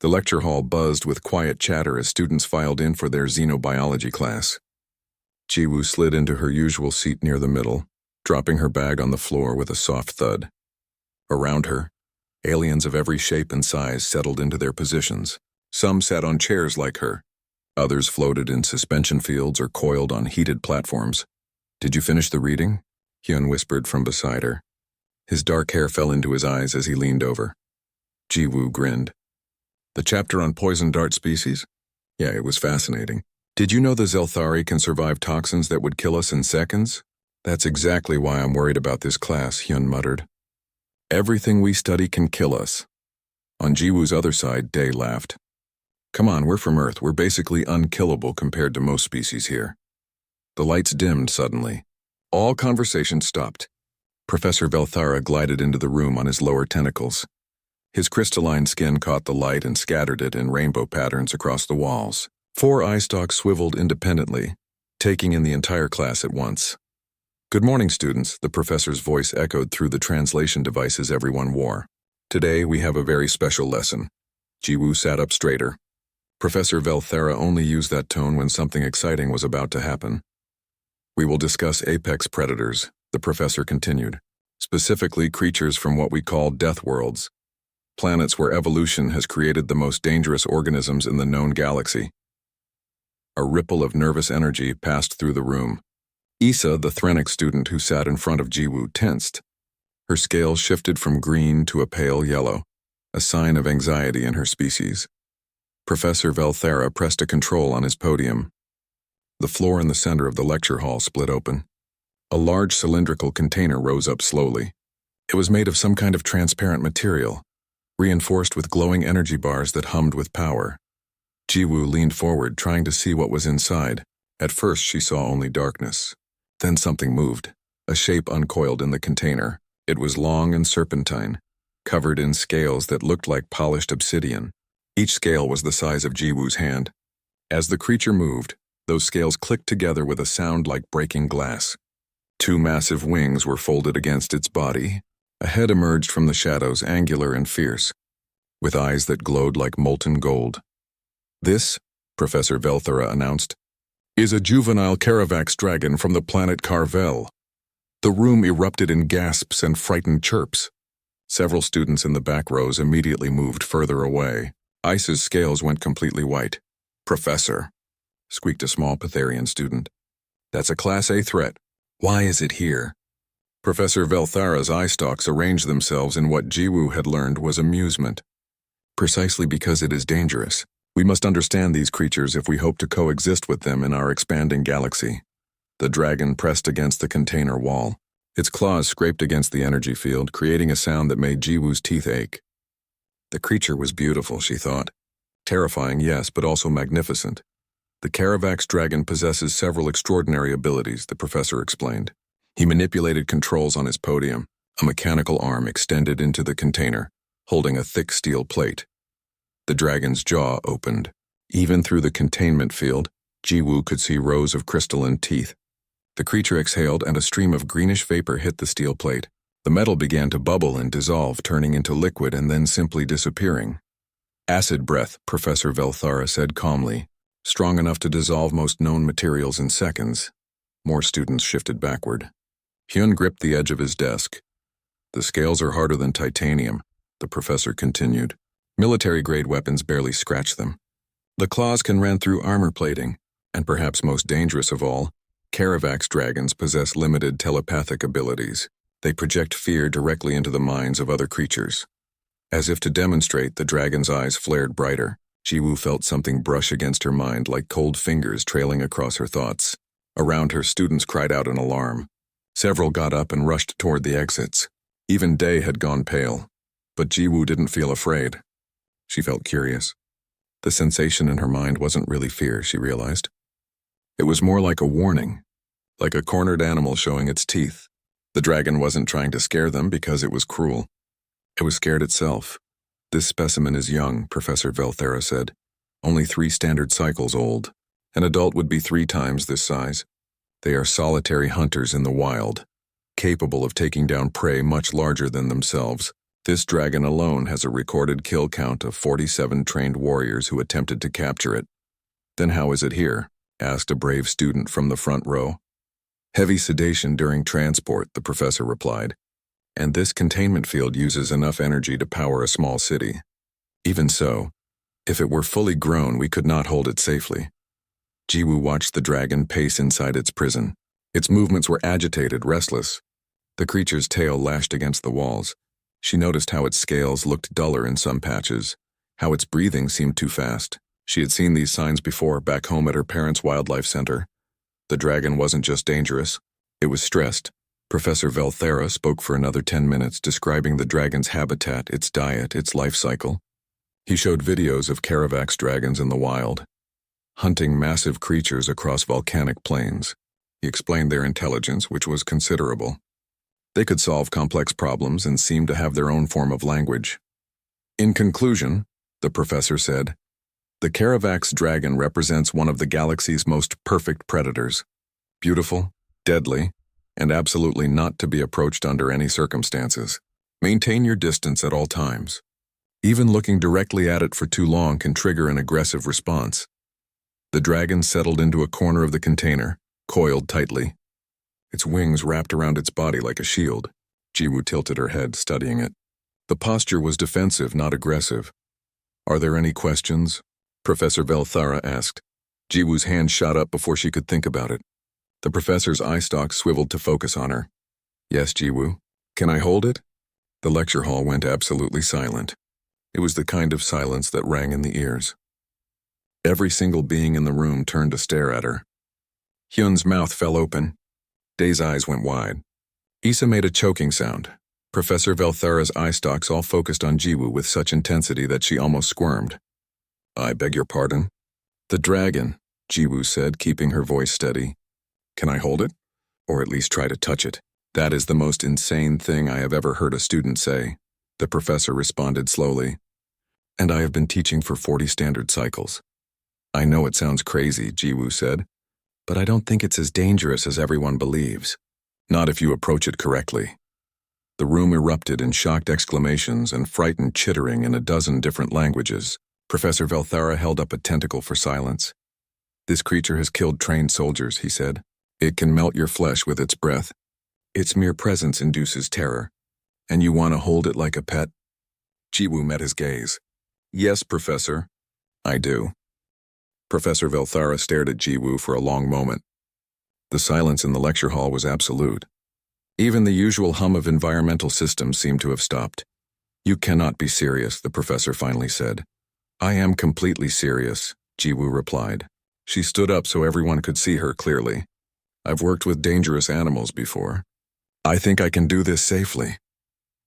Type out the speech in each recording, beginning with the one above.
The lecture hall buzzed with quiet chatter as students filed in for their xenobiology class. Jiwoo slid into her usual seat near the middle, dropping her bag on the floor with a soft thud. Around her, aliens of every shape and size settled into their positions. Some sat on chairs like her. Others floated in suspension fields or coiled on heated platforms. "Did you finish the reading?" Hyun whispered from beside her. His dark hair fell into his eyes as he leaned over. Jiwoo grinned. "The chapter on poison dart species? Yeah, it was fascinating. Did you know the Zelthari can survive toxins that would kill us in seconds? That's exactly why I'm worried about this class," Hyun muttered. "Everything we study can kill us." On Jiwoo's other side, Dae laughed. "Come on, we're from Earth. We're basically unkillable compared to most species here." The lights dimmed suddenly. All conversation stopped. Professor Velthara glided into the room on his lower tentacles. His crystalline skin caught the light and scattered it in rainbow patterns across the walls. 4 eye stalks swiveled independently, taking in the entire class at once. "Good morning, students," the professor's voice echoed through the translation devices everyone wore. "Today we have a very special lesson." Jiwoo sat up straighter. Professor Velthara only used that tone when something exciting was about to happen. "We will discuss apex predators," the professor continued, "specifically creatures from what we call death worlds, planets where evolution has created the most dangerous organisms in the known galaxy." A ripple of nervous energy passed through the room. Issa, the Threnic student who sat in front of Jiwoo, tensed. Her scales shifted from green to a pale yellow, a sign of anxiety in her species. Professor Velthara pressed a control on his podium. The floor in the center of the lecture hall split open. A large cylindrical container rose up slowly. It was made of some kind of transparent material, reinforced with glowing energy bars that hummed with power. Jiwoo leaned forward, trying to see what was inside. At first, she saw only darkness. Then something moved. A shape uncoiled in the container. It was long and serpentine, covered in scales that looked like polished obsidian. Each scale was the size of Jiwoo's hand. As the creature moved, those scales clicked together with a sound like breaking glass. 2 massive wings were folded against its body. A head emerged from the shadows, angular and fierce, with eyes that glowed like molten gold. "This," Professor Velthara announced, "is a juvenile Caravax dragon from the planet Carvel." The room erupted in gasps and frightened chirps. Several students in the back rows immediately moved further away. Isa's scales went completely white. "Professor," squeaked a small Ptharian student, "that's a Class A threat. Why is it here?" Professor Velthara's eye stalks arranged themselves in what Jiwoo had learned was amusement. "Precisely because it is dangerous. We must understand these creatures if we hope to coexist with them in our expanding galaxy." The dragon pressed against the container wall. Its claws scraped against the energy field, creating a sound that made Jiwoo's teeth ache. The creature was beautiful, she thought. Terrifying, yes, but also magnificent. "The Caravax dragon possesses several extraordinary abilities," the professor explained. He manipulated controls on his podium. A mechanical arm extended into the container, holding a thick steel plate. The dragon's jaw opened. Even through the containment field, Jiwoo could see rows of crystalline teeth. The creature exhaled and a stream of greenish vapor hit the steel plate. The metal began to bubble and dissolve, turning into liquid and then simply disappearing. "Acid breath," Professor Velthara said calmly, "strong enough to dissolve most known materials in seconds." More students shifted backward. Hyun gripped the edge of his desk. "The scales are harder than titanium," the professor continued. "Military-grade weapons barely scratch them. The claws can rend through armor plating, and perhaps most dangerous of all, Caravax dragons possess limited telepathic abilities. They project fear directly into the minds of other creatures." As if to demonstrate, the dragon's eyes flared brighter. Jiwoo felt something brush against her mind like cold fingers trailing across her thoughts. Around her, students cried out in alarm. Several got up and rushed toward the exits. Even Dae had gone pale. But Jiwoo didn't feel afraid. She felt curious. The sensation in her mind wasn't really fear, she realized. It was more like a warning, like a cornered animal showing its teeth. The dragon wasn't trying to scare them because it was cruel. It was scared itself. "This specimen is young," Professor Velthara said. "Only 3 standard cycles old. An adult would be 3 times this size. They are solitary hunters in the wild, capable of taking down prey much larger than themselves. This dragon alone has a recorded kill count of 47 trained warriors who attempted to capture it. Then how is it here? Asked a brave student from the front row. Heavy sedation during transport, the professor replied. And this containment field uses enough energy to power a small city. Even so, if it were fully grown, we could not hold it safely. Jiwoo watched the dragon pace inside its prison. Its movements were agitated, restless. The creature's tail lashed against the walls. She noticed how its scales looked duller in some patches, how its breathing seemed too fast. She had seen these signs before, back home at her parents' wildlife center. The dragon wasn't just dangerous, it was stressed. Professor Velthera spoke for another 10 minutes, describing the dragon's habitat, its diet, its life cycle. He showed videos of Caravax dragons in the wild, hunting massive creatures across volcanic plains. He explained their intelligence, which was considerable. They could solve complex problems and seemed to have their own form of language. In conclusion, the professor said, the Caravax dragon represents one of the galaxy's most perfect predators. Beautiful, deadly, and absolutely not to be approached under any circumstances. Maintain your distance at all times. Even looking directly at it for too long can trigger an aggressive response. The dragon settled into a corner of the container, coiled tightly. Its wings wrapped around its body like a shield. Jiwoo tilted her head, studying it. The posture was defensive, not aggressive. Are there any questions? Professor Velthara asked. Jiwoo's hand shot up before she could think about it. The professor's eye stalk swiveled to focus on her. Yes, Jiwoo. Can I hold it? The lecture hall went absolutely silent. It was the kind of silence that rang in the ears. Every single being in the room turned to stare at her. Hyun's mouth fell open. Dae's eyes went wide. Issa made a choking sound. Professor Velthara's eye stalks all focused on Jiwoo with such intensity that she almost squirmed. I beg your pardon? The dragon, Jiwoo said, keeping her voice steady. Can I hold it? Or at least try to touch it? That is the most insane thing I have ever heard a student say, the professor responded slowly. And I have been teaching for 40 standard cycles. I know it sounds crazy, Jiwoo said, but I don't think it's as dangerous as everyone believes. Not if you approach it correctly. The room erupted in shocked exclamations and frightened chittering in a dozen different languages. Professor Velthara held up a tentacle for silence. This creature has killed trained soldiers, he said. It can melt your flesh with its breath. Its mere presence induces terror. And you want to hold it like a pet? Jiwoo met his gaze. Yes, Professor. I do. Professor Velthara stared at Jiwoo for a long moment. The silence in the lecture hall was absolute. Even the usual hum of environmental systems seemed to have stopped. You cannot be serious, the professor finally said. I am completely serious, Jiwoo replied. She stood up so everyone could see her clearly. I've worked with dangerous animals before. I think I can do this safely.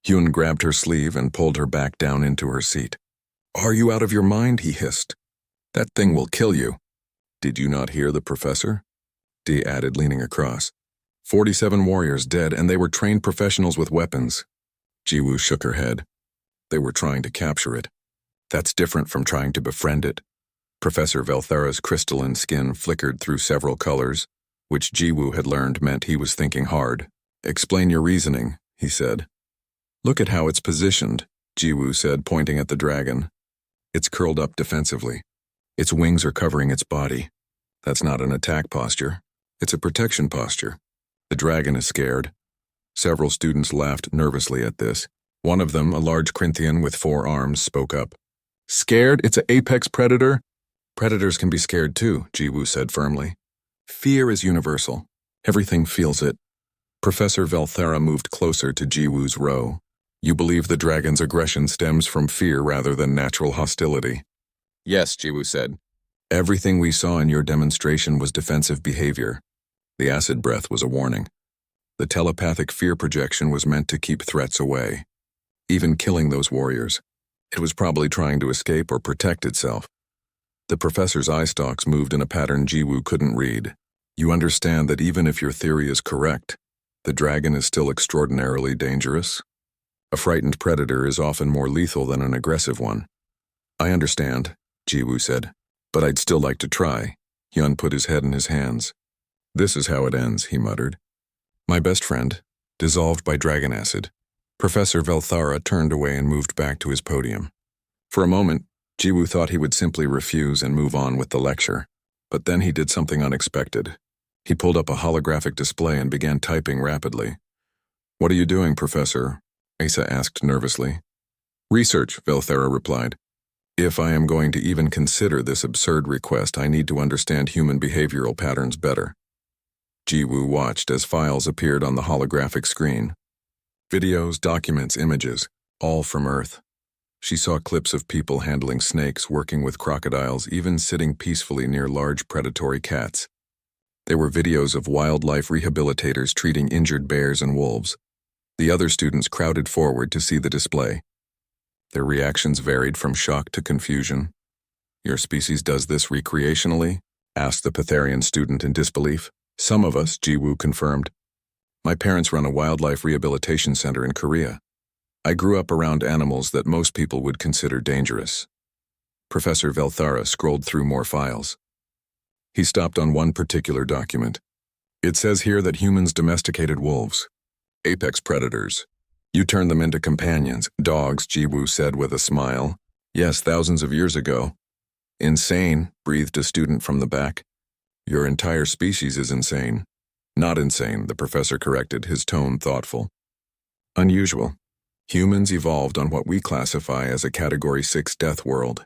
Hyun grabbed her sleeve and pulled her back down into her seat. Are you out of your mind? He hissed. That thing will kill you. Did you not hear the professor? Dae added, leaning across. 47 warriors dead, and they were trained professionals with weapons. Jiwoo shook her head. They were trying to capture it. That's different from trying to befriend it. Professor Velthara's crystalline skin flickered through several colors, which Jiwoo had learned meant he was thinking hard. Explain your reasoning, he said. Look at how it's positioned, Jiwoo said, pointing at the dragon. It's curled up defensively. Its wings are covering its body. That's not an attack posture. It's a protection posture. The dragon is scared. Several students laughed nervously at this. One of them, a large Corinthian with 4 arms, spoke up. Scared? It's an apex predator? Predators can be scared too, Jiwoo said firmly. Fear is universal. Everything feels it. Professor Velthara moved closer to Jiwoo's row. You believe the dragon's aggression stems from fear rather than natural hostility? Yes, Jiwoo said. Everything we saw in your demonstration was defensive behavior. The acid breath was a warning. The telepathic fear projection was meant to keep threats away. Even killing those warriors, it was probably trying to escape or protect itself. The professor's eye stalks moved in a pattern Jiwoo couldn't read. You understand that even if your theory is correct, the dragon is still extraordinarily dangerous? A frightened predator is often more lethal than an aggressive one. I understand, Jiwoo said, but I'd still like to try. Hyun put his head in his hands. This is how it ends, he muttered. My best friend, dissolved by dragon acid. Professor Velthara turned away and moved back to his podium. For a moment, Jiwoo thought he would simply refuse and move on with the lecture, but then he did something unexpected. He pulled up a holographic display and began typing rapidly. "What are you doing, Professor?" Asa asked nervously. "Research," Velthara replied. "If I am going to even consider this absurd request, I need to understand human behavioral patterns better." Jiwoo watched as files appeared on the holographic screen. Videos, documents, images, all from Earth. She saw clips of people handling snakes, working with crocodiles, even sitting peacefully near large predatory cats. There were videos of wildlife rehabilitators treating injured bears and wolves. The other students crowded forward to see the display. Their reactions varied from shock to confusion. "Your species does this recreationally?" asked the Pytharian student in disbelief. "Some of us," Jiwoo confirmed. "My parents run a wildlife rehabilitation center in Korea. I grew up around animals that most people would consider dangerous." Professor Velthara scrolled through more files. He stopped on one particular document. "It says here that humans domesticated wolves. Apex predators. You turned them into companions." "Dogs," Jiwoo said with a smile. "Yes, thousands of years ago." "Insane," breathed a student from the back. "Your entire species is insane." "Not insane," the professor corrected, his tone thoughtful. "Unusual. Humans evolved on what we classify as a Category 6 death world.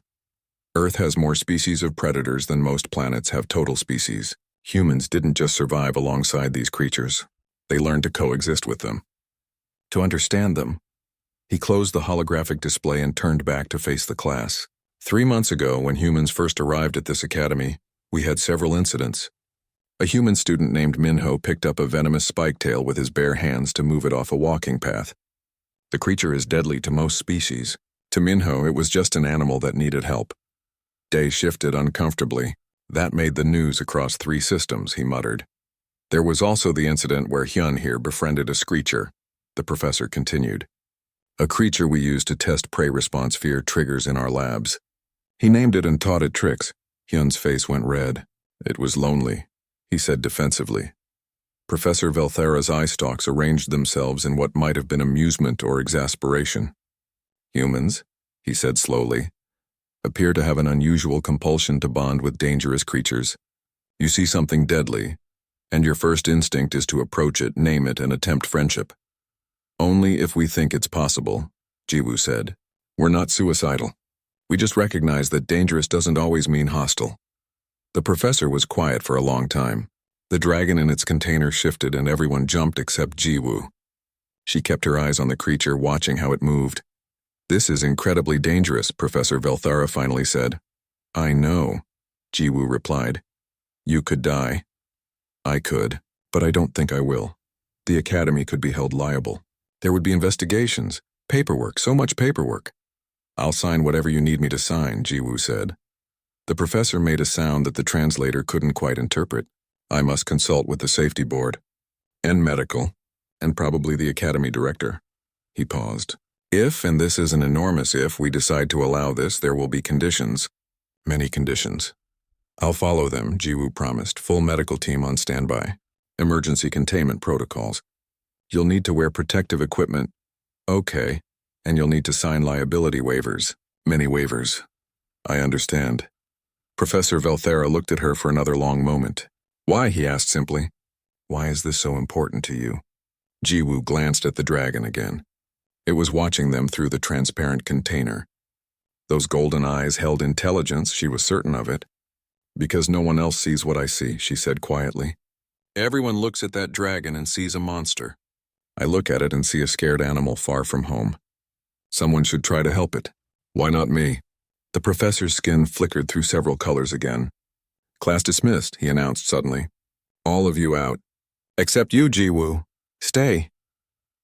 Earth has more species of predators than most planets have total species. Humans didn't just survive alongside these creatures. They learned to coexist with them. To understand them." He closed the holographic display and turned back to face the class. 3 months ago, when humans first arrived at this academy, we had several incidents. A human student named Minho picked up a venomous spike-tail with his bare hands to move it off a walking path. The creature is deadly to most species. To Minho, it was just an animal that needed help. Day shifted uncomfortably. "That made the news across 3 systems," he muttered. "There was also the incident where Hyun here befriended a screecher," the professor continued. "A creature we use to test prey response fear triggers in our labs. He named it and taught it tricks." Hyun's face went red. "It was lonely," he said defensively. Professor Velthara's eye stalks arranged themselves in what might have been amusement or exasperation. "Humans," he said slowly, "appear to have an unusual compulsion to bond with dangerous creatures. You see something deadly, and your first instinct is to approach it, name it, and attempt friendship. Only if we think it's possible," Jiwoo said. "We're not suicidal. We just recognize that dangerous doesn't always mean hostile." The professor was quiet for a long time. The dragon in its container shifted and everyone jumped except Jiwoo. She kept her eyes on the creature, watching how it moved. "This is incredibly dangerous," Professor Velthara finally said. "I know," Jiwoo replied. "You could die. I could, but I don't think I will. The academy could be held liable. There would be investigations, paperwork, so much paperwork." "I'll sign whatever you need me to sign," Jiwoo said. The professor made a sound that the translator couldn't quite interpret. "I must consult with the safety board, and medical, and probably the academy director." He paused. "If, and this is an enormous if, we decide to allow this, there will be conditions. Many conditions." "I'll follow them," Jiwoo promised. "Full medical team on standby. Emergency containment protocols. You'll need to wear protective equipment." "Okay. And you'll need to sign liability waivers." "Many waivers." "I understand." Professor Velthara looked at her for another long moment. "Why?" he asked simply. "Why is this so important to you?" Jiwoo glanced at the dragon again. It was watching them through the transparent container. Those golden eyes held intelligence, she was certain of it. "Because no one else sees what I see," she said quietly. "Everyone looks at that dragon and sees a monster. I look at it and see a scared animal far from home. Someone should try to help it. Why not me?" The professor's skin flickered through several colors again. "Class dismissed," he announced suddenly. "All of you out. Except you, Jiwoo. Stay."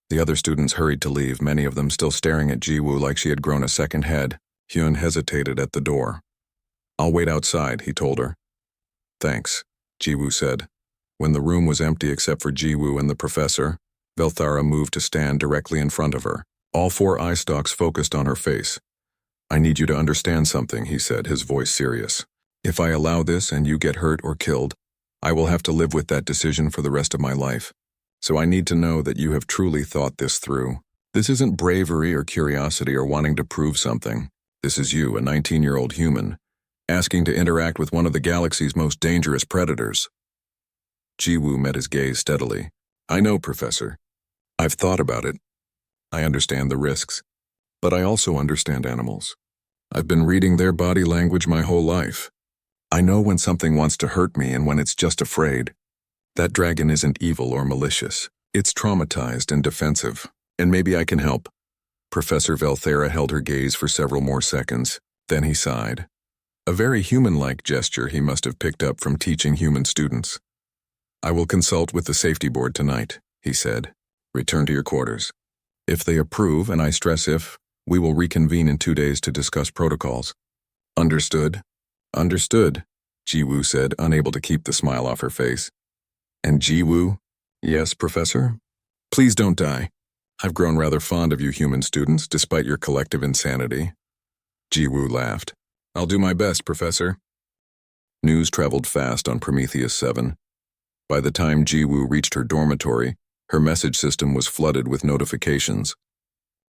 The other students hurried to leave, many of them still staring at Jiwoo like she had grown a second head. Hyun hesitated at the door. "I'll wait outside," he told her. "Thanks," Jiwoo said. When the room was empty except for Jiwoo and the professor, Velthara moved to stand directly in front of her. All 4 eye stalks focused on her face. "I need you to understand something," he said, his voice serious. "If I allow this and you get hurt or killed, I will have to live with that decision for the rest of my life. So I need to know that you have truly thought this through. This isn't bravery or curiosity or wanting to prove something. This is you, a 19-year-old human, asking to interact with one of the galaxy's most dangerous predators. Jiwoo met his gaze steadily. I know, Professor. I've thought about it. I understand the risks. But I also understand animals. I've been reading their body language my whole life. I know when something wants to hurt me and when it's just afraid. That dragon isn't evil or malicious. It's traumatized and defensive. And maybe I can help. Professor Velthera held her gaze for several more seconds. Then he sighed. A very human-like gesture he must have picked up from teaching human students. I will consult with the safety board tonight, he said. Return to your quarters. If they approve, and I stress if, we will reconvene in 2 days to discuss protocols. Understood? Understood, Jiwoo said, unable to keep the smile off her face. And Jiwoo? Yes, Professor? Please don't die. I've grown rather fond of you human students, despite your collective insanity. Jiwoo laughed. I'll do my best, Professor. News traveled fast on Prometheus 7. By the time Jiwoo reached her dormitory, her message system was flooded with notifications.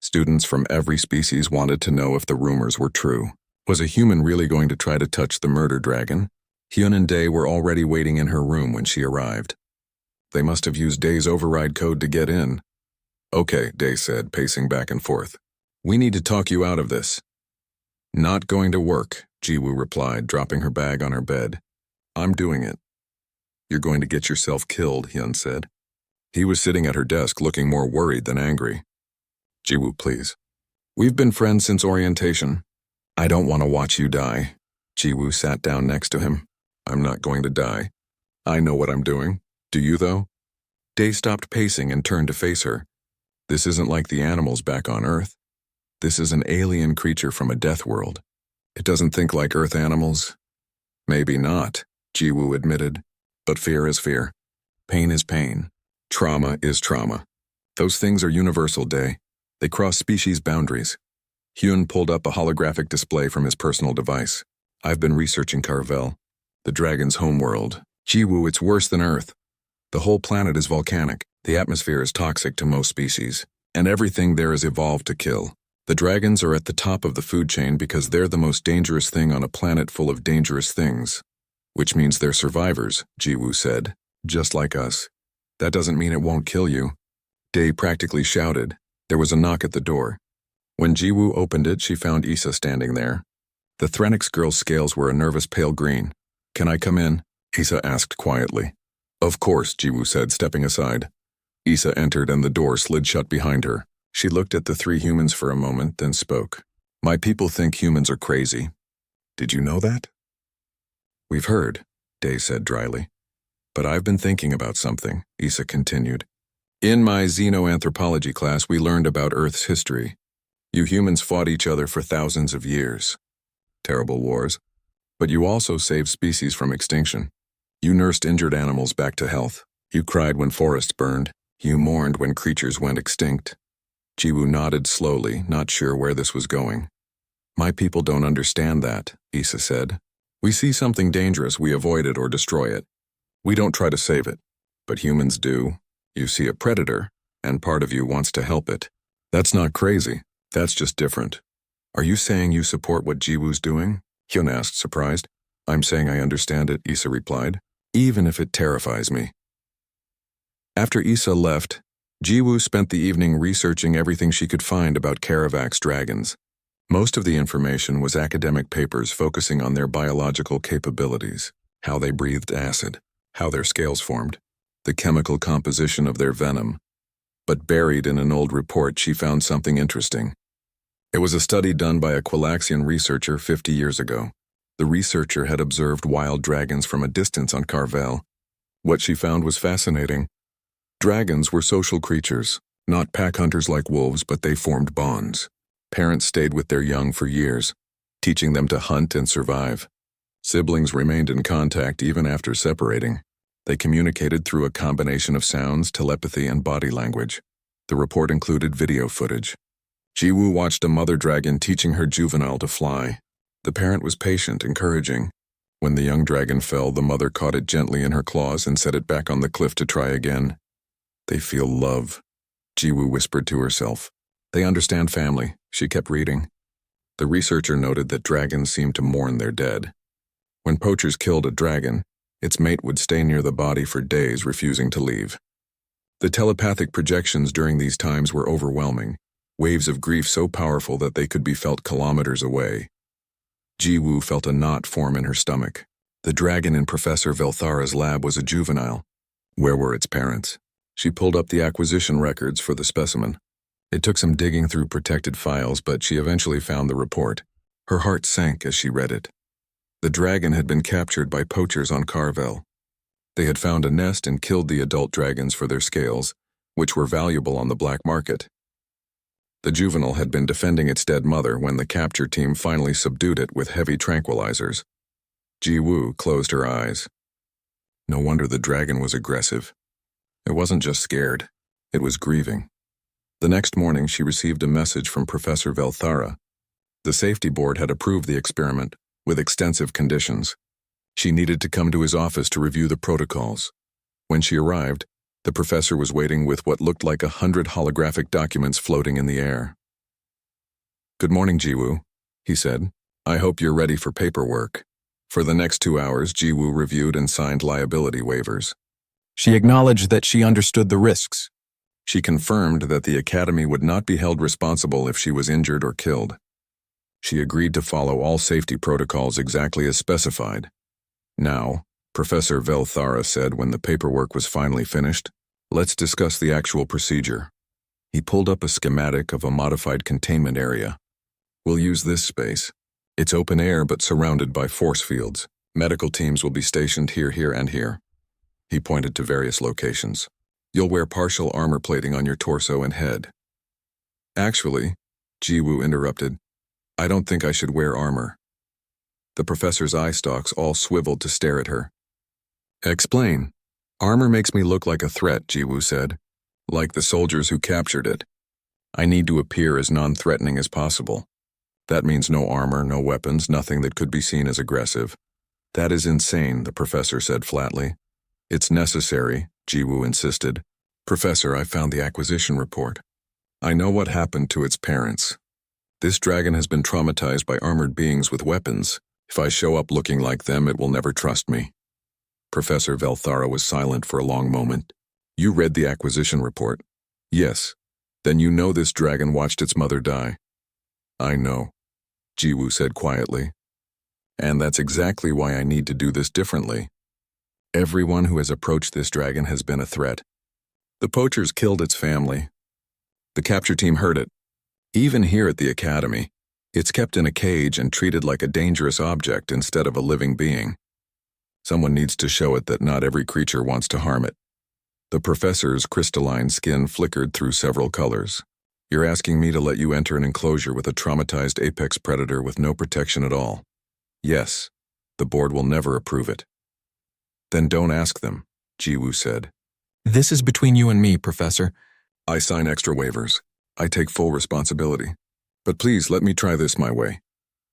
Students from every species wanted to know if the rumors were true. Was a human really going to try to touch the murder dragon? Hyun and Dae were already waiting in her room when she arrived. They must have used Dae's override code to get in. Okay, Dae said, pacing back and forth. We need to talk you out of this. Not going to work, Jiwoo replied, dropping her bag on her bed. I'm doing it. You're going to get yourself killed, Hyun said. He was sitting at her desk looking more worried than angry. Jiwoo, please. We've been friends since orientation. I don't want to watch you die. Jiwoo sat down next to him. I'm not going to die. I know what I'm doing. Do you, though? Dae stopped pacing and turned to face her. This isn't like the animals back on Earth. This is an alien creature from a death world. It doesn't think like Earth animals. Maybe not, Jiwoo admitted. But fear is fear. Pain is pain. Trauma is trauma. Those things are universal, Dae. They cross species boundaries. Hyun pulled up a holographic display from his personal device. I've been researching Carvel, the dragon's homeworld. Jiwoo, it's worse than Earth. The whole planet is volcanic. The atmosphere is toxic to most species. And everything there is evolved to kill. The dragons are at the top of the food chain because they're the most dangerous thing on a planet full of dangerous things. Which means they're survivors, Jiwoo said. Just like us. That doesn't mean it won't kill you. Dae practically shouted. There was a knock at the door. When Jiwoo opened it, she found Issa standing there. The Threnix girl's scales were a nervous pale green. Can I come in? Issa asked quietly. Of course, Jiwoo said, stepping aside. Issa entered and the door slid shut behind her. She looked at the three humans for a moment, then spoke. My people think humans are crazy. Did you know that? We've heard, Dae said dryly. But I've been thinking about something, Issa continued. In my xenoanthropology class, we learned about Earth's history. You humans fought each other for thousands of years. Terrible wars. But you also saved species from extinction. You nursed injured animals back to health. You cried when forests burned. You mourned when creatures went extinct. Jiwoo nodded slowly, not sure where this was going. My people don't understand that, Issa said. We see something dangerous, we avoid it or destroy it. We don't try to save it. But humans do. You see a predator, and part of you wants to help it. That's not crazy. That's just different. Are you saying you support what Jiwoo's doing? Hyun asked, surprised. I'm saying I understand it, Issa replied. Even if it terrifies me. After Issa left, Jiwoo spent the evening researching everything she could find about Caravax dragons. Most of the information was academic papers focusing on their biological capabilities, how they breathed acid, how their scales formed, the chemical composition of their venom. But buried in an old report, she found something interesting. It was a study done by a Quilaxian researcher 50 years ago. The researcher had observed wild dragons from a distance on Carvel. What she found was fascinating. Dragons were social creatures, not pack hunters like wolves, but they formed bonds. Parents stayed with their young for years, teaching them to hunt and survive. Siblings remained in contact even after separating. They communicated through a combination of sounds, telepathy, and body language. The report included video footage. Jiwoo watched a mother dragon teaching her juvenile to fly. The parent was patient, encouraging. When the young dragon fell, the mother caught it gently in her claws and set it back on the cliff to try again. They feel love, Jiwoo whispered to herself. They understand family, she kept reading. The researcher noted that dragons seemed to mourn their dead. When poachers killed a dragon, its mate would stay near the body for days, refusing to leave. The telepathic projections during these times were overwhelming, waves of grief so powerful that they could be felt kilometers away. Ji-woo felt a knot form in her stomach. The dragon in Professor Velthara's lab was a juvenile. Where were its parents? She pulled up the acquisition records for the specimen. It took some digging through protected files, but she eventually found the report. Her heart sank as she read it. The dragon had been captured by poachers on Carvel. They had found a nest and killed the adult dragons for their scales, which were valuable on the black market. The juvenile had been defending its dead mother when the capture team finally subdued it with heavy tranquilizers. Ji-woo closed her eyes. No wonder the dragon was aggressive. It wasn't just scared, it was grieving. The next morning she received a message from Professor Velthara. The safety board had approved the experiment, with extensive conditions. She needed to come to his office to review the protocols. When she arrived, the professor was waiting with what looked like 100 holographic documents floating in the air. "Good morning, Ji-woo," he said. "I hope you're ready for paperwork." For the next 2 hours, Ji-woo reviewed and signed liability waivers. She acknowledged that she understood the risks. She confirmed that the academy would not be held responsible if she was injured or killed. She agreed to follow all safety protocols exactly as specified. "Now," Professor Velthara said when the paperwork was finally finished, "let's discuss the actual procedure." He pulled up a schematic of a modified containment area. "We'll use this space. It's open air but surrounded by force fields. Medical teams will be stationed here, here, and here." He pointed to various locations. "You'll wear partial armor plating on your torso and head." "Actually," Ji-woo interrupted, "I don't think I should wear armor." The professor's eye stalks all swiveled to stare at her. "Explain." "Armor makes me look like a threat," Ji-woo said. "Like the soldiers who captured it. I need to appear as non-threatening as possible. That means no armor, no weapons, nothing that could be seen as aggressive." "That is insane," the professor said flatly. "It's necessary," Ji-woo insisted. "Professor, I found the acquisition report. I know what happened to its parents. This dragon has been traumatized by armored beings with weapons. If I show up looking like them, it will never trust me." Professor Velthara was silent for a long moment. "You read the acquisition report?" "Yes." "Then you know this dragon watched its mother die." "I know," Ji-woo said quietly. "And that's exactly why I need to do this differently. Everyone who has approached this dragon has been a threat. The poachers killed its family. The capture team heard it. Even here at the academy, it's kept in a cage and treated like a dangerous object instead of a living being. Someone needs to show it that not every creature wants to harm it." The professor's crystalline skin flickered through several colors. "You're asking me to let you enter an enclosure with a traumatized apex predator with no protection at all?" "Yes. The board will never approve it." "Then don't ask them," Ji-woo said. "This is between you and me, Professor. I sign extra waivers. I take full responsibility. But please let me try this my way."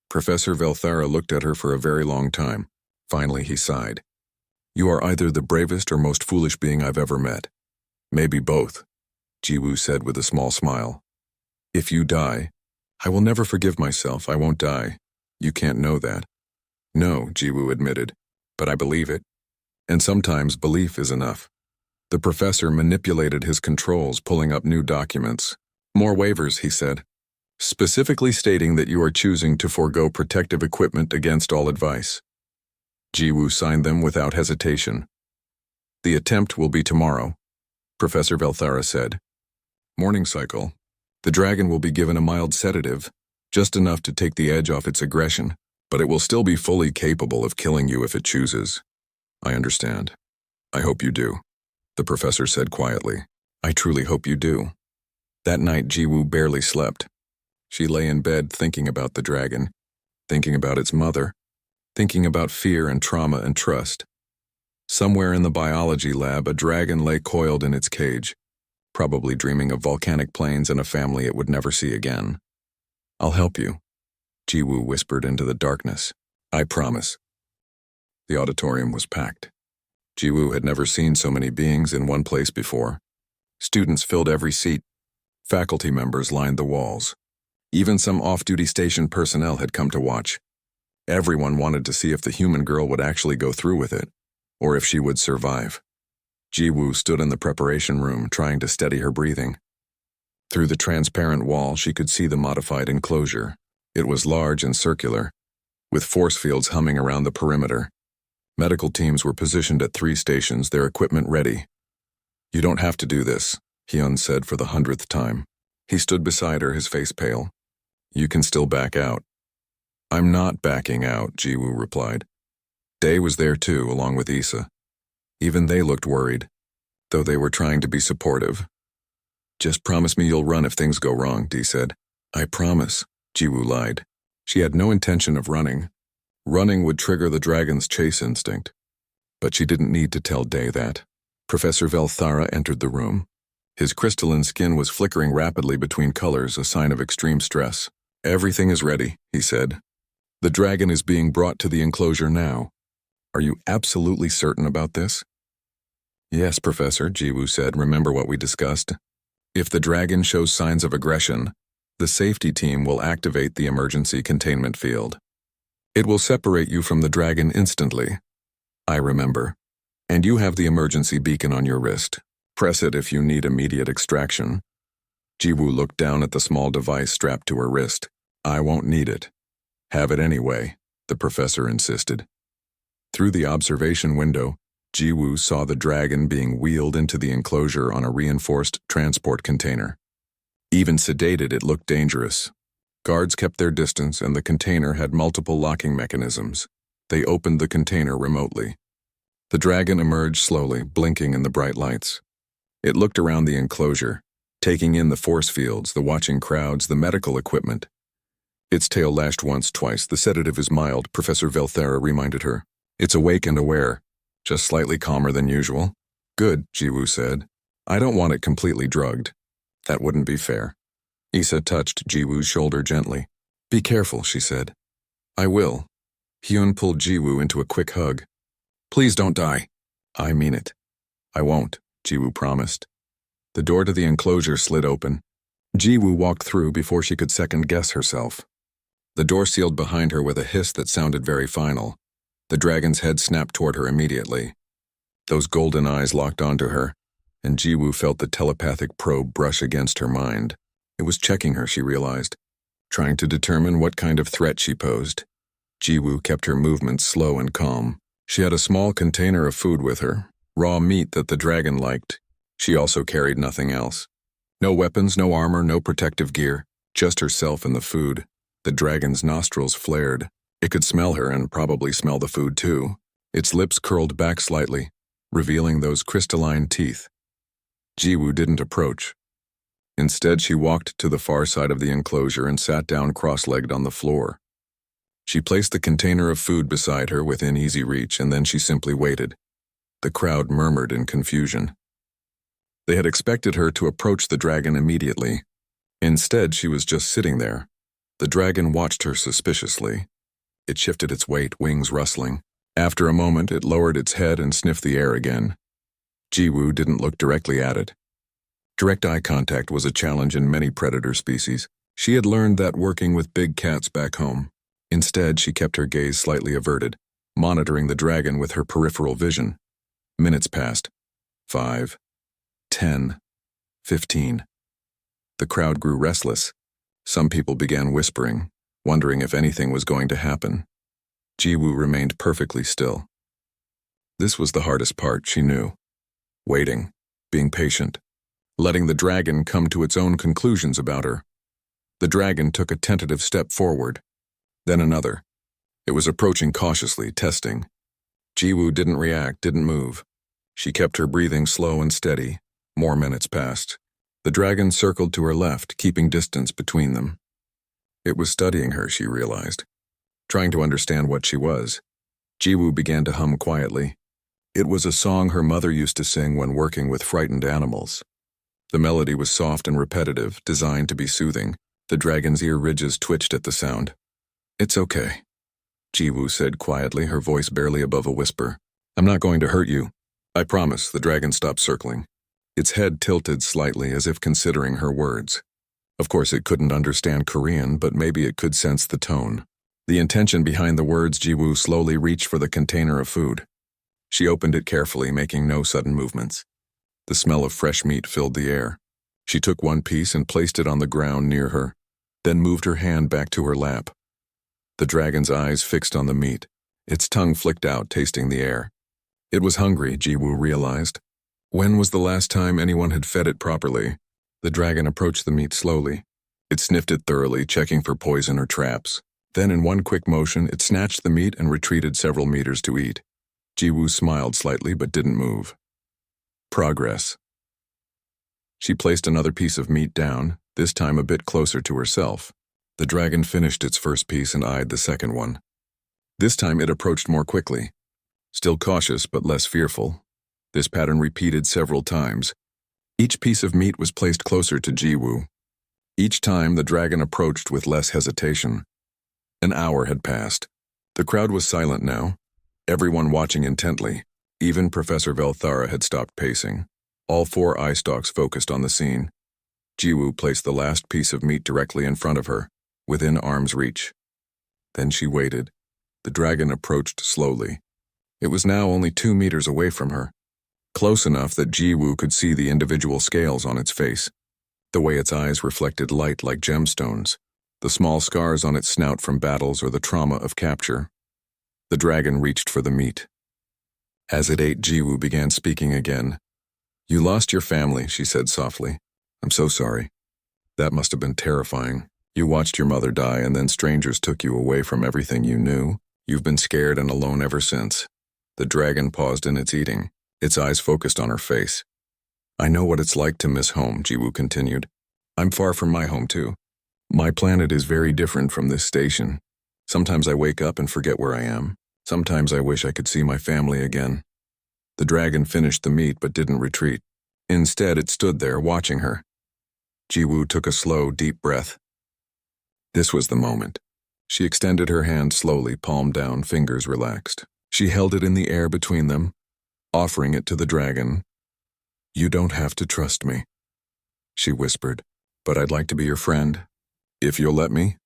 Professor Velthara looked at her for a very long time. Finally, he sighed. "You are either the bravest or most foolish being I've ever met." "Maybe both," Ji-woo said with a small smile. "If you die, I will never forgive myself. I won't die. You can't know that." "No," Ji-woo admitted, "but I believe it. And sometimes belief is enough." The professor manipulated his controls, pulling up new documents. "More waivers," he said, "specifically stating that you are choosing to forego protective equipment against all advice." Ji-woo signed them without hesitation. "The attempt will be tomorrow," Professor Velthara said. "Morning cycle. The dragon will be given a mild sedative, just enough to take the edge off its aggression, but it will still be fully capable of killing you if it chooses." "I understand. I hope you do," the professor said quietly. "I truly hope you do." That night, Ji-woo barely slept. She lay in bed thinking about the dragon, thinking about its mother, thinking about fear and trauma and trust. Somewhere in the biology lab, a dragon lay coiled in its cage, probably dreaming of volcanic plains and a family it would never see again. "I'll help you," Ji-woo whispered into the darkness. "I promise." The auditorium was packed. Ji-woo had never seen so many beings in one place before. Students filled every seat. Faculty members lined the walls. Even some off-duty station personnel had come to watch. Everyone wanted to see if the human girl would actually go through with it, or if she would survive. Jiwoo stood in the preparation room, trying to steady her breathing. Through the transparent wall, she could see the modified enclosure. It was large and circular, with force fields humming around the perimeter. Medical teams were positioned at 3 stations, their equipment ready. "You don't have to do this," Hyun said for the 100th time. He stood beside her, his face pale. "You can still back out." "I'm not backing out," Jiwoo replied. Dae was there too, along with Issa. Even they looked worried, though they were trying to be supportive. "Just promise me you'll run if things go wrong," Dee said. "I promise," Jiwoo lied. She had no intention of running. Running would trigger the dragon's chase instinct. But she didn't need to tell Dae that. Professor Velthara entered the room. His crystalline skin was flickering rapidly between colors, a sign of extreme stress. "Everything is ready," he said. "The dragon is being brought to the enclosure now. Are you absolutely certain about this?" "Yes, Professor," Jiwoo said. "Remember what we discussed? If the dragon shows signs of aggression, the safety team will activate the emergency containment field. It will separate you from the dragon instantly." "I remember. And you have the emergency beacon on your wrist. Press it if you need immediate extraction." Jiwoo looked down at the small device strapped to her wrist. "I won't need it." "Have it anyway," the professor insisted. Through the observation window, Jiwoo saw the dragon being wheeled into the enclosure on a reinforced transport container. Even sedated, it looked dangerous. Guards kept their distance, and the container had multiple locking mechanisms. They opened the container remotely. The dragon emerged slowly, blinking in the bright lights. It looked around the enclosure, taking in the force fields, the watching crowds, the medical equipment. Its tail lashed once, twice. "The sedative is mild," Professor Velthara reminded her. "It's awake and aware, just slightly calmer than usual." "Good," Jiwoo said. "I don't want it completely drugged. That wouldn't be fair." Issa touched Jiwoo's shoulder gently. "Be careful," she said. "I will." Hyun pulled Jiwoo into a quick hug. "Please don't die." "I mean it." "I won't," Jiwoo promised. The door to the enclosure slid open. Jiwoo walked through before she could second-guess herself. The door sealed behind her with a hiss that sounded very final. The dragon's head snapped toward her immediately. Those golden eyes locked onto her, and Jiwoo felt the telepathic probe brush against her mind. It was checking her, she realized, trying to determine what kind of threat she posed. Jiwoo kept her movements slow and calm. She had a small container of food with her, raw meat that the dragon liked. She also carried nothing else. No weapons, no armor, no protective gear, just herself and the food. The dragon's nostrils flared. It could smell her and probably smell the food too. Its lips curled back slightly, revealing those crystalline teeth. Jiwoo didn't approach. Instead, she walked to the far side of the enclosure and sat down cross-legged on the floor. She placed the container of food beside her within easy reach, and then she simply waited. The crowd murmured in confusion. They had expected her to approach the dragon immediately. Instead, she was just sitting there. The dragon watched her suspiciously. It shifted its weight, wings rustling. After a moment, it lowered its head and sniffed the air again. Jiwoo didn't look directly at it. Direct eye contact was a challenge in many predator species. She had learned that working with big cats back home. Instead, she kept her gaze slightly averted, monitoring the dragon with her peripheral vision. Minutes passed. 5, 10, 15. The crowd grew restless. Some people began whispering, wondering if anything was going to happen. Jiwoo remained perfectly still. This was the hardest part, she knew. Waiting, being patient, letting the dragon come to its own conclusions about her. The dragon took a tentative step forward, then another. It was approaching cautiously, testing. Jiwoo didn't react, didn't move. She kept her breathing slow and steady. More minutes passed. The dragon circled to her left, keeping distance between them. It was studying her, she realized, trying to understand what she was. Jiwoo began to hum quietly. It was a song her mother used to sing when working with frightened animals. The melody was soft and repetitive, designed to be soothing. The dragon's ear ridges twitched at the sound. "It's okay," Jiwoo said quietly, her voice barely above a whisper. "I'm not going to hurt you. I promise." The dragon stopped circling. Its head tilted slightly as if considering her words. Of course, it couldn't understand Korean, but maybe it could sense the tone. The intention behind the words. Jiwoo slowly reached for the container of food. She opened it carefully, making no sudden movements. The smell of fresh meat filled the air. She took one piece and placed it on the ground near her, then moved her hand back to her lap. The dragon's eyes fixed on the meat, its tongue flicked out, tasting the air. It was hungry, Jiwoo realized. When was the last time anyone had fed it properly? The dragon approached the meat slowly. It sniffed it thoroughly, checking for poison or traps. Then, in one quick motion, it snatched the meat and retreated several meters to eat. Jiwoo smiled slightly but didn't move. Progress. She placed another piece of meat down, this time a bit closer to herself. The dragon finished its first piece and eyed the second one. This time it approached more quickly. Still cautious but less fearful. This pattern repeated several times. Each piece of meat was placed closer to Jiwoo. Each time the dragon approached with less hesitation. An hour had passed. The crowd was silent now, everyone watching intently. Even Professor Velthara had stopped pacing. All 4 eye stalks focused on the scene. Jiwoo placed the last piece of meat directly in front of her, within arm's reach. Then she waited. The dragon approached slowly. It was now only 2 meters away from her, close enough that Jiwoo could see the individual scales on its face, the way its eyes reflected light like gemstones, the small scars on its snout from battles or the trauma of capture. The dragon reached for the meat. As it ate, Jiwoo began speaking again. "You lost your family," she said softly. "I'm so sorry. That must have been terrifying. You watched your mother die and then strangers took you away from everything you knew. You've been scared and alone ever since." The dragon paused in its eating, its eyes focused on her face. "I know what it's like to miss home," Jiwoo continued. "I'm far from my home too. My planet is very different from this station. Sometimes I wake up and forget where I am. Sometimes I wish I could see my family again." The dragon finished the meat but didn't retreat. Instead, it stood there watching her. Jiwoo took a slow, deep breath. This was the moment. She extended her hand slowly, palm down, fingers relaxed. She held it in the air between them, offering it to the dragon. "You don't have to trust me," she whispered, "but I'd like to be your friend. If you'll let me."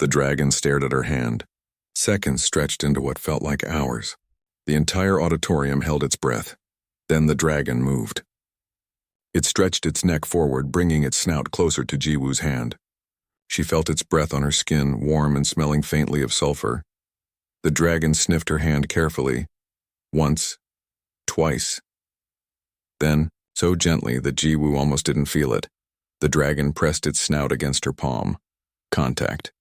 The dragon stared at her hand. Seconds stretched into what felt like hours. The entire auditorium held its breath. Then the dragon moved. It stretched its neck forward, bringing its snout closer to Jiwoo's hand. She felt its breath on her skin, warm and smelling faintly of sulfur. The dragon sniffed her hand carefully. Once. Twice. Then, so gently that Jiwoo almost didn't feel it, the dragon pressed its snout against her palm. Contact.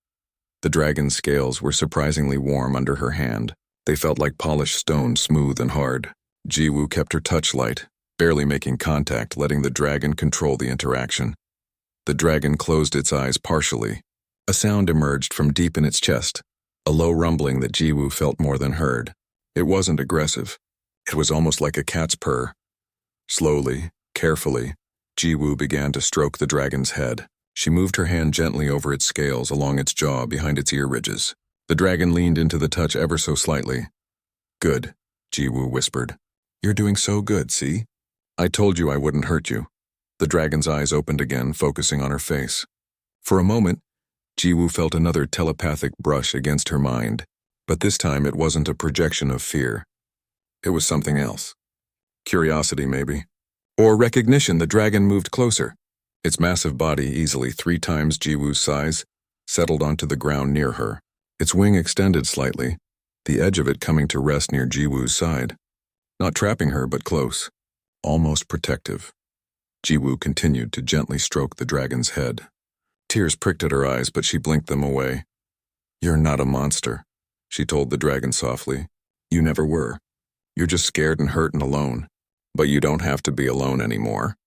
The dragon's scales were surprisingly warm under her hand. They felt like polished stone, smooth and hard. Jiwoo kept her touch light, barely making contact, letting the dragon control the interaction. The dragon closed its eyes partially. A sound emerged from deep in its chest, a low rumbling that Jiwoo felt more than heard. It wasn't aggressive. It was almost like a cat's purr. Slowly, carefully, Jiwoo began to stroke the dragon's head. She moved her hand gently over its scales, along its jaw, behind its ear ridges. The dragon leaned into the touch ever so slightly. "Good," Jiwoo whispered. "You're doing so good, see? I told you I wouldn't hurt you." The dragon's eyes opened again, focusing on her face. For a moment, Jiwoo felt another telepathic brush against her mind, but this time it wasn't a projection of fear. It was something else. Curiosity, maybe. Or recognition. The dragon moved closer. Its massive body, easily 3 times Jiwoo's size, settled onto the ground near her. Its wing extended slightly, the edge of it coming to rest near Jiwoo's side. Not trapping her, but close. Almost protective. Jiwoo continued to gently stroke the dragon's head. Tears pricked at her eyes, but she blinked them away. "You're not a monster," she told the dragon softly. "You never were. You're just scared and hurt and alone. But you don't have to be alone anymore.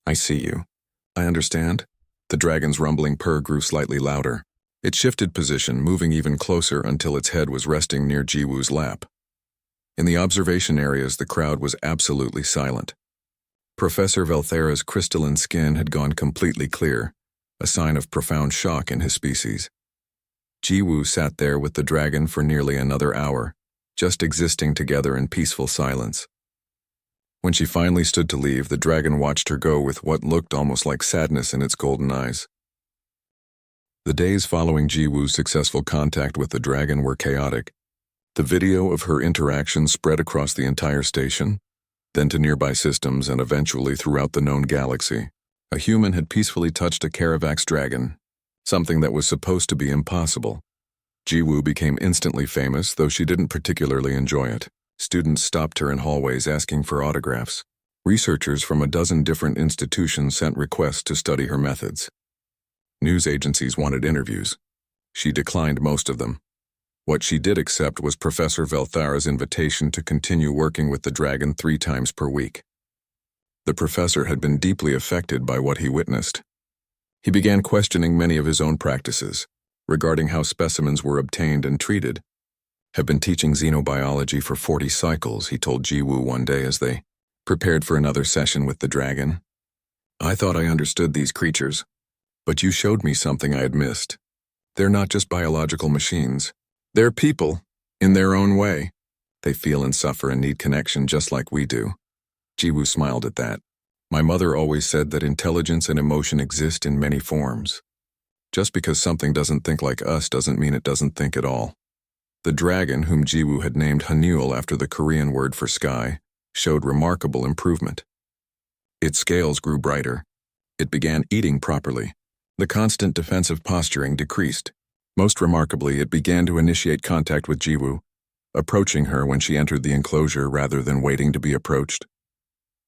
I see you. I understand." The dragon's rumbling purr grew slightly louder. It shifted position, moving even closer until its head was resting near Jiwoo's lap. In the observation areas, the crowd was absolutely silent. Professor Velthara's crystalline skin had gone completely clear, a sign of profound shock in his species. Jiwoo sat there with the dragon for nearly another hour, just existing together in peaceful silence. When she finally stood to leave, the dragon watched her go with what looked almost like sadness in its golden eyes. The days following Jiwoo's successful contact with the dragon were chaotic. The video of her interaction spread across the entire station, then to nearby systems and eventually throughout the known galaxy. A human had peacefully touched a Caravax dragon, something that was supposed to be impossible. Jiwoo became instantly famous, though she didn't particularly enjoy it. Students stopped her in hallways asking for autographs. Researchers from a dozen different institutions sent requests to study her methods. News agencies wanted interviews. She declined most of them. What she did accept was Professor Velthara's invitation to continue working with the dragon 3 times per week. The professor had been deeply affected by what he witnessed. He began questioning many of his own practices regarding how specimens were obtained and treated. "Have been teaching xenobiology for 40 cycles," he told Jiwoo one day as they prepared for another session with the dragon. "I thought I understood these creatures, but you showed me something I had missed. They're not just biological machines. They're people, in their own way. They feel and suffer and need connection just like we do." Jiwoo smiled at that. "My mother always said that intelligence and emotion exist in many forms. Just because something doesn't think like us doesn't mean it doesn't think at all." The dragon, whom Jiwoo had named Hanul after the Korean word for sky, showed remarkable improvement. Its scales grew brighter. It began eating properly. The constant defensive posturing decreased. Most remarkably, it began to initiate contact with Jiwoo, approaching her when she entered the enclosure rather than waiting to be approached.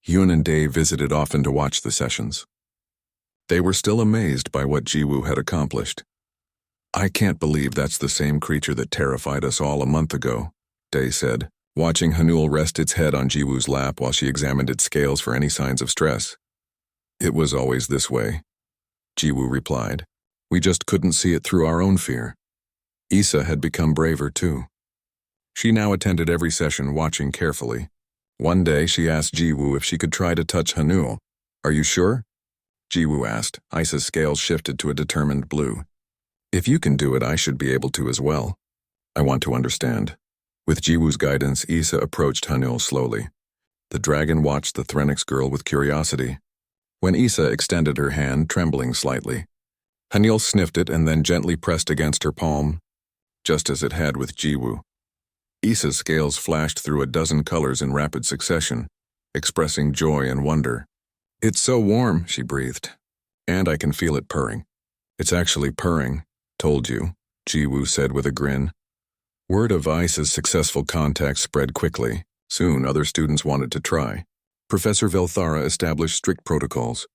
Hyun and Dae visited often to watch the sessions. They were still amazed by what Jiwoo had accomplished. "I can't believe that's the same creature that terrified us all a month ago," Dae said, watching Hanul rest its head on Jiwoo's lap while she examined its scales for any signs of stress. "It was always this way," Jiwoo replied. "We just couldn't see it through our own fear." Issa had become braver too. She now attended every session, watching carefully. One day she asked Jiwoo if she could try to touch Hanul. "Are you sure?" Jiwoo asked. Issa's scales shifted to a determined blue. "If you can do it, I should be able to as well. I want to understand." With Jiwoo's guidance, Issa approached Hanul slowly. The dragon watched the Threnix girl with curiosity. When Issa extended her hand, trembling slightly, Hanul sniffed it and then gently pressed against her palm, just as it had with Jiwoo. Issa's scales flashed through a dozen colors in rapid succession, expressing joy and wonder. "It's so warm," she breathed. "And I can feel it purring." "It's actually purring. Told you," Jiwoo said with a grin. Word of Issa's successful contact spread quickly. Soon, other students wanted to try. Professor Velthara established strict protocols.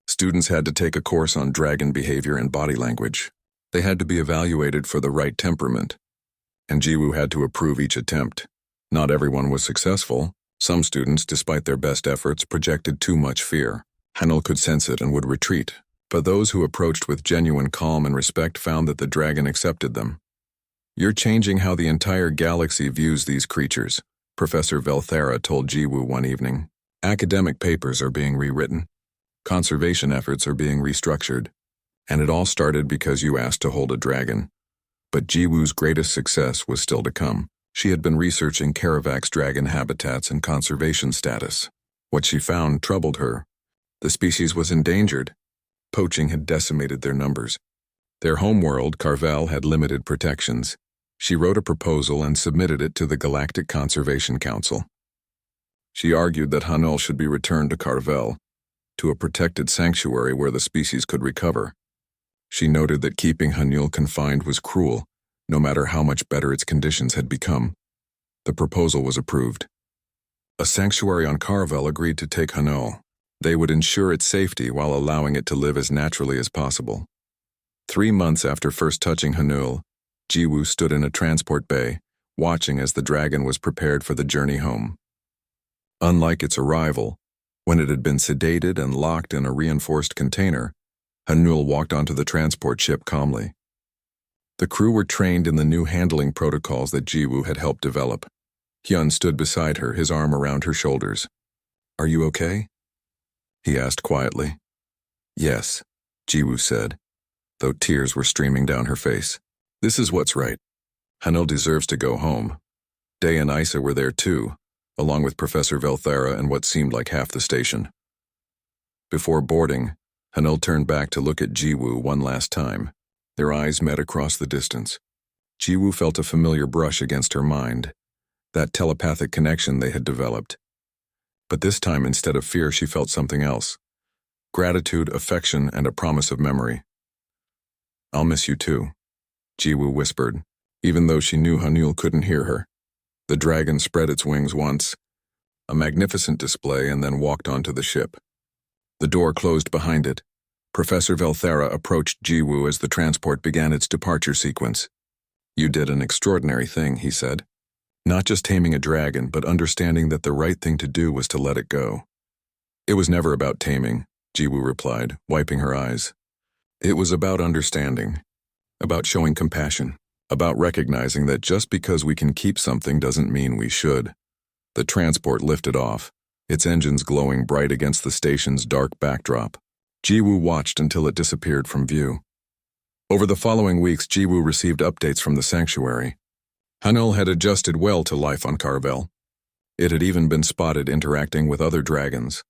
Students had to take a course on dragon behavior and body language. They had to be evaluated for the right temperament, and Jiwoo had to approve each attempt. Not everyone was successful. Some students, despite their best efforts, projected too much fear. Hanul could sense it and would retreat, but those who approached with genuine calm and respect found that the dragon accepted them. "You're changing how the entire galaxy views these creatures," Professor Velthara told Jiwoo one evening. "Academic papers are being rewritten. Conservation efforts are being restructured. And it all started because you asked to hold a dragon." But Jiwoo's greatest success was still to come. She had been researching Caravax dragon habitats and conservation status. What she found troubled her. The species was endangered. Poaching had decimated their numbers. Their homeworld, Carvel, had limited protections. She wrote a proposal and submitted it to the Galactic Conservation Council. She argued that Hanul should be returned to Carvel, to a protected sanctuary where the species could recover. She noted that keeping Hanul confined was cruel, no matter how much better its conditions had become. The proposal was approved. A sanctuary on Carvel agreed to take Hanul. They would ensure its safety while allowing it to live as naturally as possible. 3 months after first touching Hanul, Jiwoo stood in a transport bay, watching as the dragon was prepared for the journey home. Unlike its arrival, when it had been sedated and locked in a reinforced container, Hanul walked onto the transport ship calmly. The crew were trained in the new handling protocols that Jiwoo had helped develop. Hyun stood beside her, his arm around her shoulders. "Are you okay?" he asked quietly. "Yes," Jiwoo said, though tears were streaming down her face. "This is what's right. Hanul deserves to go home." Dae and Issa were there too, along with Professor Velthera and what seemed like half the station. Before boarding, Hanul turned back to look at Jiwoo one last time. Their eyes met across the distance. Jiwoo felt a familiar brush against her mind, that telepathic connection they had developed. But this time, instead of fear, she felt something else. Gratitude, affection, and a promise of memory. "I'll miss you too," Jiwoo whispered, even though she knew Hanul couldn't hear her. The dragon spread its wings once, a magnificent display, and then walked onto the ship. The door closed behind it. Professor Velthera approached Jiwoo as the transport began its departure sequence. "You did an extraordinary thing," he said. "Not just taming a dragon, but understanding that the right thing to do was to let it go." "It was never about taming," Jiwoo replied, wiping her eyes. "It was about understanding, about showing compassion, about recognizing that just because we can keep something doesn't mean we should." The transport lifted off, its engines glowing bright against the station's dark backdrop. Jiwoo watched until it disappeared from view. Over the following weeks, Jiwoo received updates from the sanctuary. Hanul had adjusted well to life on Carvel. It had even been spotted interacting with other dragons,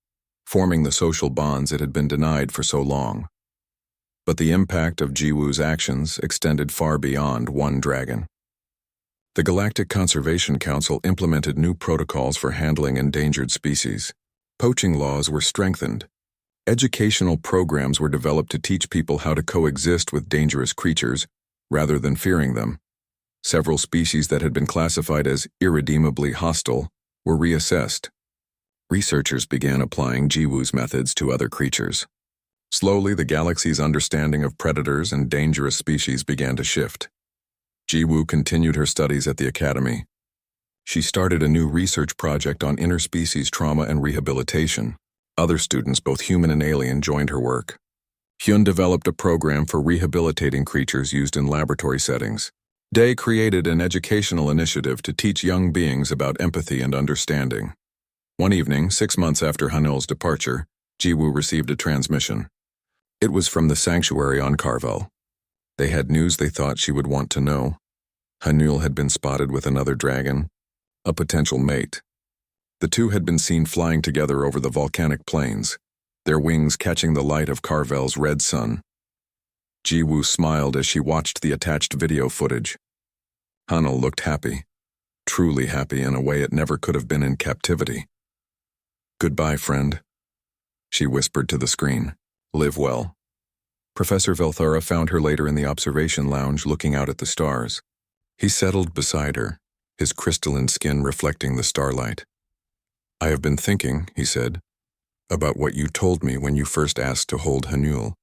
forming the social bonds it had been denied for so long. But the impact of Jiwoo's actions extended far beyond one dragon. The Galactic Conservation Council implemented new protocols for handling endangered species. Poaching laws were strengthened. Educational programs were developed to teach people how to coexist with dangerous creatures rather than fearing them. Several species that had been classified as irredeemably hostile were reassessed. Researchers began applying Jiwoo's methods to other creatures. Slowly, the galaxy's understanding of predators and dangerous species began to shift. Jiwoo continued her studies at the academy. She started a new research project on interspecies trauma and rehabilitation. Other students, both human and alien, joined her work. Hyun developed a program for rehabilitating creatures used in laboratory settings. Dae created an educational initiative to teach young beings about empathy and understanding. One evening, 6 months after Hanul's departure, Jiwoo received a transmission. It was from the sanctuary on Carvel. They had news they thought she would want to know. Hanul had been spotted with another dragon, a potential mate. The two had been seen flying together over the volcanic plains, their wings catching the light of Carvel's red sun. Jiwoo smiled as she watched the attached video footage. Hanul looked happy, truly happy in a way it never could have been in captivity. "Goodbye, friend," she whispered to the screen. "Live well." Professor Velthera found her later in the observation lounge looking out at the stars. He settled beside her, his crystalline skin reflecting the starlight. "I have been thinking," he said, "about what you told me when you first asked to hold Hanul.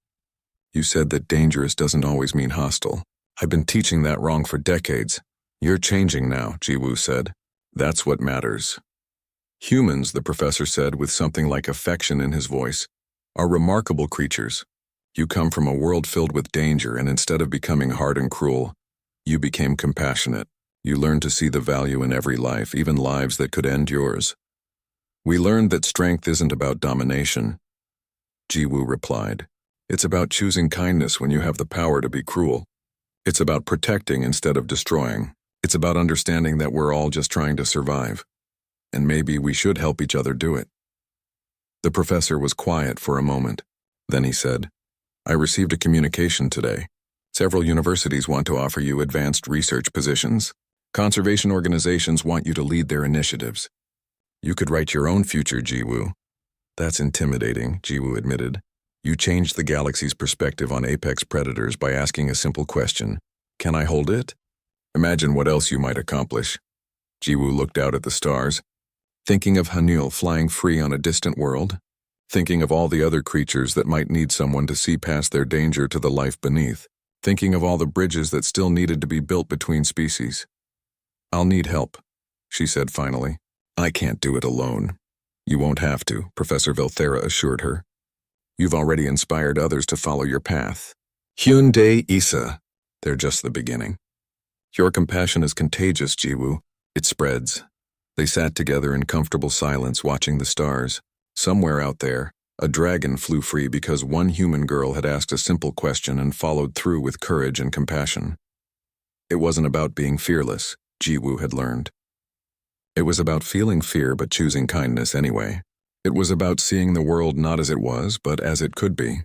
You said that dangerous doesn't always mean hostile. I've been teaching that wrong for decades. You're changing now," Jiwoo said. "That's what matters." "Humans," the professor said with something like affection in his voice, "are remarkable creatures. You come from a world filled with danger, and instead of becoming hard and cruel, you became compassionate. You learned to see the value in every life, even lives that could end yours. We learned that strength isn't about domination," Jiwoo replied. "It's about choosing kindness when you have the power to be cruel. It's about protecting instead of destroying. It's about understanding that we're all just trying to survive, and maybe we should help each other do it." The professor was quiet for a moment. Then he said, "I received a communication today. Several universities want to offer you advanced research positions. Conservation organizations want you to lead their initiatives. You could write your own future, Jiwoo." "That's intimidating," Jiwoo admitted. "You changed the galaxy's perspective on apex predators by asking a simple question. Can I hold it? Imagine what else you might accomplish." Jiwoo looked out at the stars, thinking of Hanul flying free on a distant world, thinking of all the other creatures that might need someone to see past their danger to the life beneath, thinking of all the bridges that still needed to be built between species. "I'll need help," she said finally. "I can't do it alone." "You won't have to," Professor Velthera assured her. "You've already inspired others to follow your path. Hyundai Issa, they're just the beginning. Your compassion is contagious, Jiwoo. It spreads." They sat together in comfortable silence watching the stars. Somewhere out there, a dragon flew free because one human girl had asked a simple question and followed through with courage and compassion. It wasn't about being fearless, Jiwoo had learned. It was about feeling fear but choosing kindness anyway. It was about seeing the world not as it was, but as it could be.